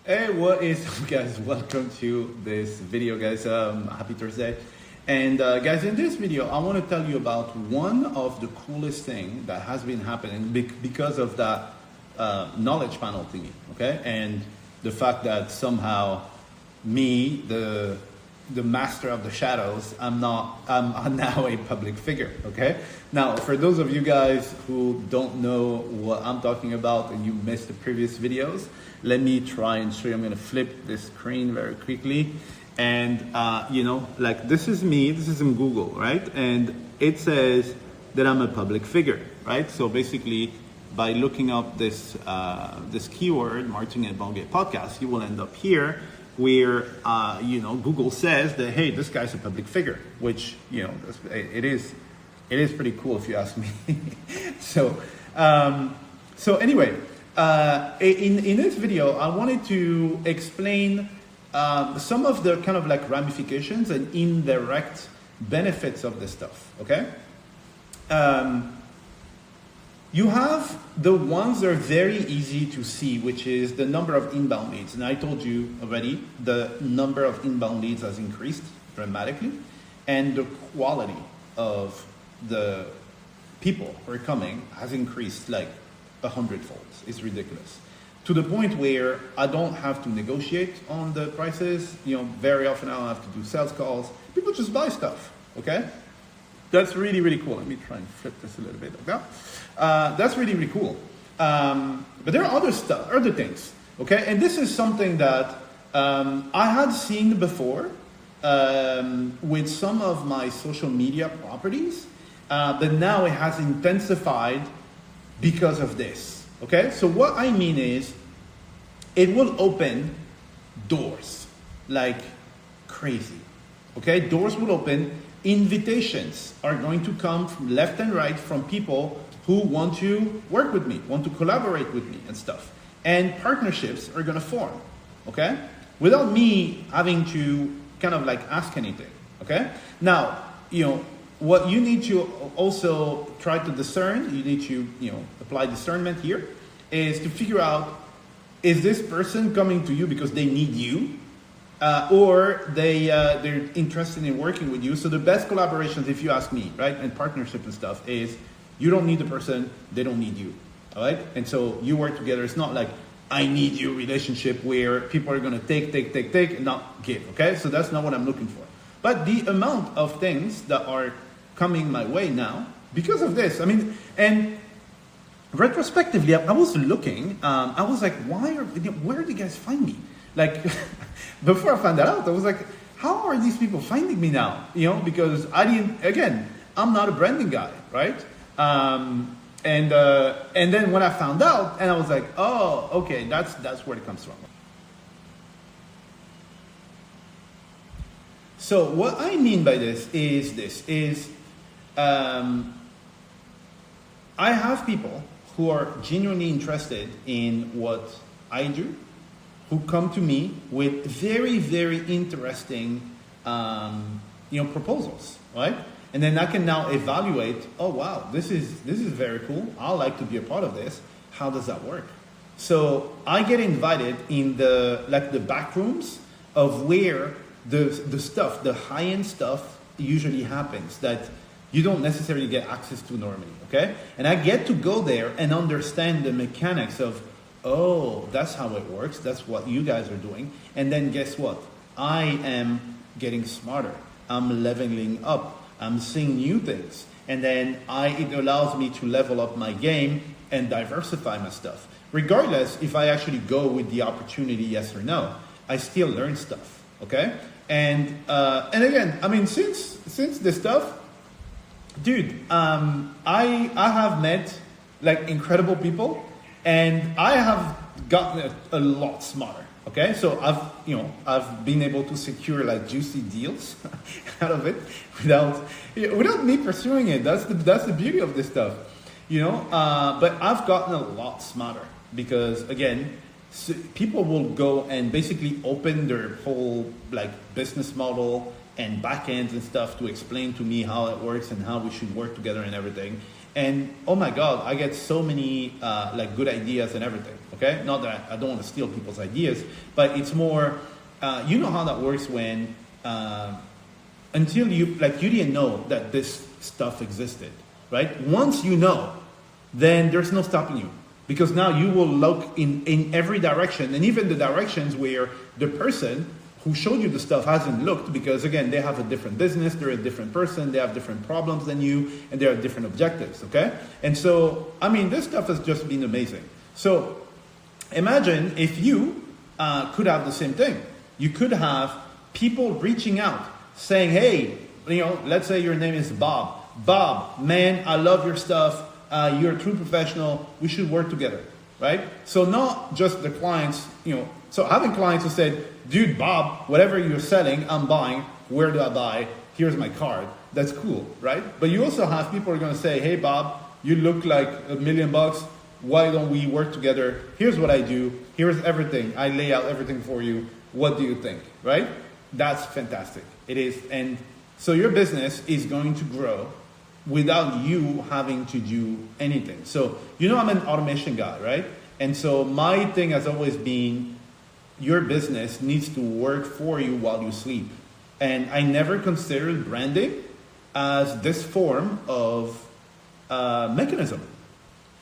Hey, what is up, guys? Welcome to this video, guys. Happy Thursday. And guys, in this video, I want to tell you about one of the coolest thing that has been happening because of that knowledge panel thingy, okay? And the fact that somehow me, the master of the shadows, I'm now a public figure, okay? Now, for those of you guys who don't know what I'm talking about and you missed the previous videos, let me try and show you. I'm gonna flip this screen very quickly. And, like this is me, this is in Google, right? And it says that I'm a public figure, right? So basically, by looking up this keyword, Martin and Bongay podcast, you will end up here where, Google says that, hey, this guy's a public figure, which, it is pretty cool if you ask me. So anyway, in this video, I wanted to explain some of the kind of like ramifications and indirect benefits of this stuff, okay? You have the ones that are very easy to see, which is the number of inbound leads. And I told you already, the number of inbound leads has increased dramatically, and the quality of the people who are coming has increased like 100-fold. It's ridiculous. To the point where I don't have to negotiate on the prices. Very often I don't have to do sales calls. People just buy stuff, okay? That's really, really cool. Let me try and flip this a little bit. Okay? That's really, really cool. But there are other things, okay? And this is something that I had seen before with some of my social media properties, but now it has intensified because of this, okay? So what I mean is, it will open doors like crazy, okay? Doors will open. Invitations are going to come from left and right from people who want to work with me, want to collaborate with me and stuff. And partnerships are going to form, okay? Without me having to kind of like ask anything, okay? Now, what you need to also try to discern, you need to, apply discernment here, is to figure out, is this person coming to you because they need you? Or they're interested in working with you. So the best collaborations, if you ask me, right, and partnership and stuff, is you don't need the person, they don't need you, all right? And so you work together. It's not like I need you relationship where people are going to take, and not give, okay? So that's not what I'm looking for. But the amount of things that are coming my way now because of this, and retrospectively, I was looking, I was like, where do you guys find me? Like, before I found that out, I was like, how are these people finding me now? Because I'm not a branding guy, right? And then when I found out, and I was like, oh, okay, that's where it comes from. So what I mean by this is I have people who are genuinely interested in what I do, who come to me with very, very interesting, proposals, right? And then I can now evaluate, oh wow, this is very cool. I'd like to be a part of this. How does that work? So I get invited in the back rooms of where the stuff, the high-end stuff usually happens that you don't necessarily get access to normally, okay? And I get to go there and understand the mechanics of, oh, that's how it works. That's what you guys are doing. And then guess what? I am getting smarter. I'm leveling up. I'm seeing new things. And then it allows me to level up my game and diversify my stuff. Regardless if I actually go with the opportunity, yes or no, I still learn stuff, okay? And again, since this stuff, dude, I have met like incredible people, and I have gotten a lot smarter. Okay, so I've been able to secure like juicy deals out of it without me pursuing it. That's the beauty of this stuff, But I've gotten a lot smarter because again, people will go and basically open their whole like business model and backends and stuff to explain to me how it works and how we should work together and everything. And oh my God, I get so many like good ideas and everything. Okay, not that I don't want to steal people's ideas, but it's more, you know how that works when until you didn't know that this stuff existed, right? Once you know, then there's no stopping you. Because now you will look in every direction, and even the directions where the person who showed you the stuff hasn't looked, because again, they have a different business, they're a different person, they have different problems than you, and they have different objectives, okay? And so, I mean, this stuff has just been amazing. So imagine if you could have the same thing. You could have people reaching out saying, hey, let's say your name is Bob. Bob, man, I love your stuff. You're a true professional. We should work together, right? So not just the clients, so having clients who said, dude, Bob, whatever you're selling, I'm buying. Where do I buy? Here's my card. That's cool, right? But you also have people who are going to say, hey, Bob, you look like $1 million. Why don't we work together? Here's what I do. Here's everything. I lay out everything for you. What do you think, right? That's fantastic. It is. And so your business is going to grow without you having to do anything. So, I'm an automation guy, right? And so my thing has always been, your business needs to work for you while you sleep. And I never considered branding as this form of mechanism.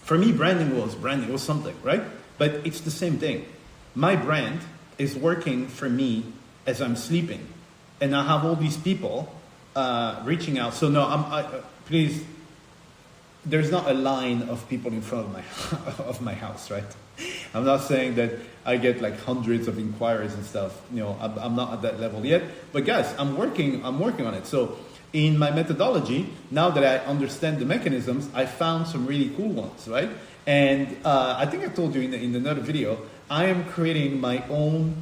For me, branding was something, right? But it's the same thing. My brand is working for me as I'm sleeping. And I have all these people reaching out. So no, please, there's not a line of people in front of my house, right? I'm not saying that I get like hundreds of inquiries and stuff. I'm not at that level yet. But guys, I'm working on it. So in my methodology, now that I understand the mechanisms, I found some really cool ones, right? And I think I told you in another video, I am creating my own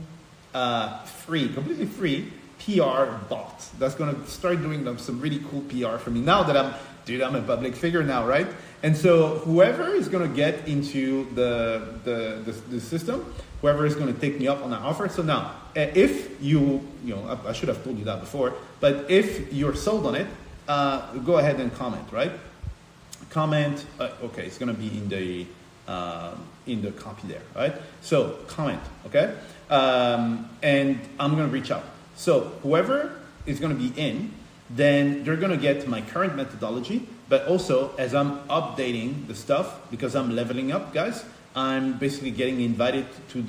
completely free PR bot that's going to start doing some really cool PR for me now that I'm a public figure now, right? And so whoever is going to get into the system, whoever is going to take me up on that offer. So now, if I should have told you that before, but if you're sold on it, go ahead and comment, right? Comment. Okay, it's going to be in the copy there, right? So comment, okay? And I'm going to reach out. So whoever is going to be in, then they're going to get my current methodology, but also as I'm updating the stuff, because I'm leveling up, guys, I'm basically getting invited to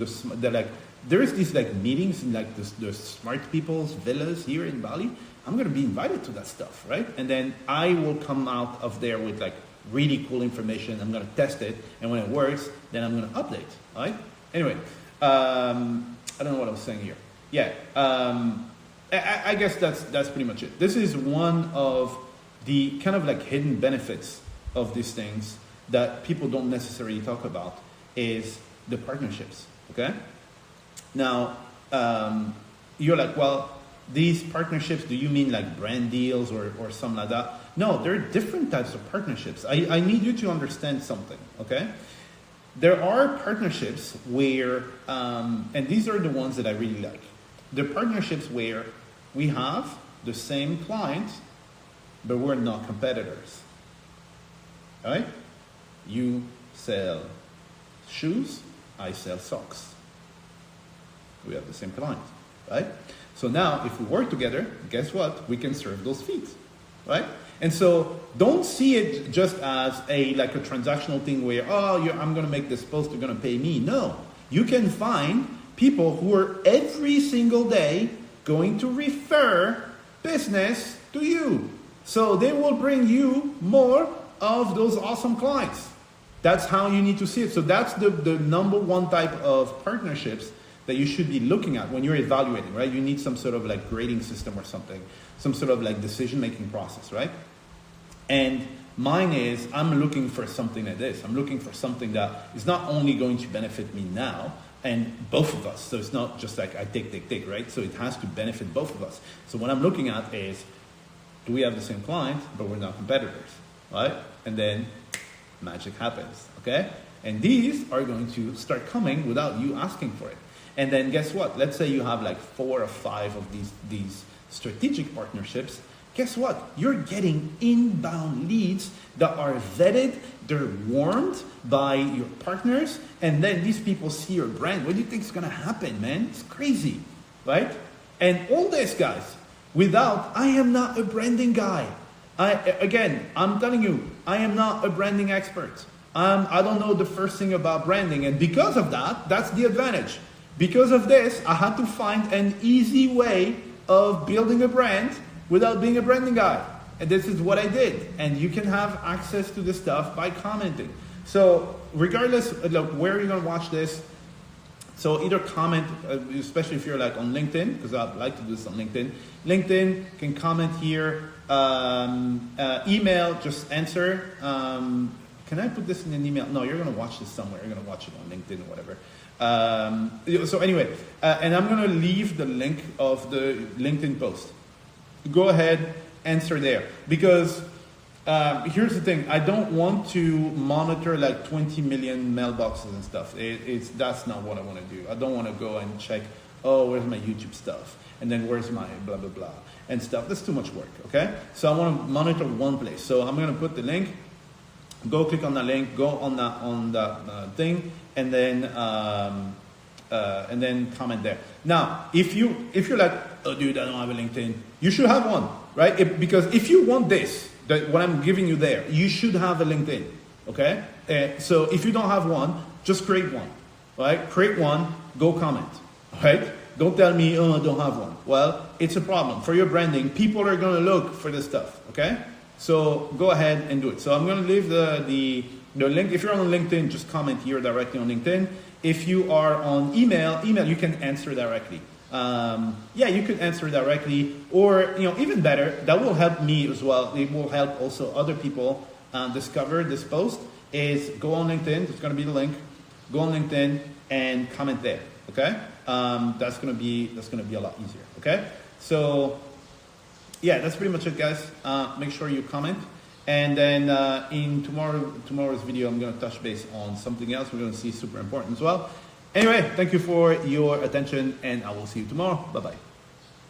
there is these meetings in the smart people's villas here in Bali. I'm going to be invited to that stuff, right? And then I will come out of there with really cool information. I'm going to test it, and when it works, then I'm going to update, right? Anyway, I don't know what I was saying here. Yeah, I guess that's pretty much it. This is one of the kind of hidden benefits of these things that people don't necessarily talk about, is the partnerships, okay? Now, you're like, well, these partnerships, do you mean brand deals or something like that? No, there are different types of partnerships. I need you to understand something, okay? There are partnerships where, and these are the ones that I really like. The partnerships where we have the same client, but we're not competitors. All right? You sell shoes, I sell socks. We have the same client, right? So now, if we work together, guess what? We can serve those feet, right? And so don't see it just as a transactional thing where, I'm going to make this post, you're going to pay me. No, you can find people who are every single day going to refer business to you. So they will bring you more of those awesome clients. That's how you need to see it. So that's the number one type of partnerships that you should be looking at when you're evaluating, right? You need some sort of grading system or something, some sort of decision-making process, right? And mine is, I'm looking for something like this. I'm looking for something that is not only going to benefit me now, and both of us. So it's not just I take, right? So it has to benefit both of us. So what I'm looking at is, do we have the same client, but we're not competitors, right? And then magic happens, okay? And these are going to start coming without you asking for it. And then guess what? Let's say you have 4 or 5 of these strategic partnerships. guess what? You're getting inbound leads that are vetted, they're warmed by your partners, and then these people see your brand. What do you think is gonna happen, man? It's crazy, right? And all this, guys, I am not a branding guy. I'm telling you, I am not a branding expert. I don't know the first thing about branding, and because of that, that's the advantage. Because of this, I had to find an easy way of building a brand without being a branding guy. And this is what I did. And you can have access to this stuff by commenting. So regardless of where you're gonna watch this, so either comment, especially if you're like on LinkedIn, because I like to do this on LinkedIn. LinkedIn can comment here, email, just answer. Can I put this in an email? No, you're gonna watch this somewhere. You're gonna watch it on LinkedIn or whatever. So anyway, and I'm gonna leave the link of the LinkedIn post. Go ahead, answer there, because here's the thing: I don't want to monitor like 20 million mailboxes and stuff. That's not what I want to do. I don't want to go and check, oh, where's my YouTube stuff, and then where's my blah blah blah and stuff. That's too much work. Okay, so I want to monitor one place. So I'm gonna put the link. Go click on the link. Go on that thing, and then comment there. Now, if you're like, oh, dude, I don't have a LinkedIn, you should have one, right? Because if you want this, what I'm giving you there, you should have a LinkedIn, okay? So if you don't have one, just create one, right? Create one, go comment, right? Don't tell me, oh, I don't have one. Well, it's a problem. For your branding, people are gonna look for this stuff, okay? So go ahead and do it. So I'm gonna leave the link. If you're on LinkedIn, just comment here directly on LinkedIn. If you are on email, you can answer directly. You can answer directly, or even better, that will help me as well. It will help also other people discover this post. Is go on LinkedIn. It's going to be the link. Go on LinkedIn and comment there. Okay, that's going to be a lot easier. Okay, so yeah, that's pretty much it, guys. Make sure you comment. And then in tomorrow's video, I'm going to touch base on something else we're going to see super important as well. Anyway, thank you for your attention, and I will see you tomorrow. Bye-bye.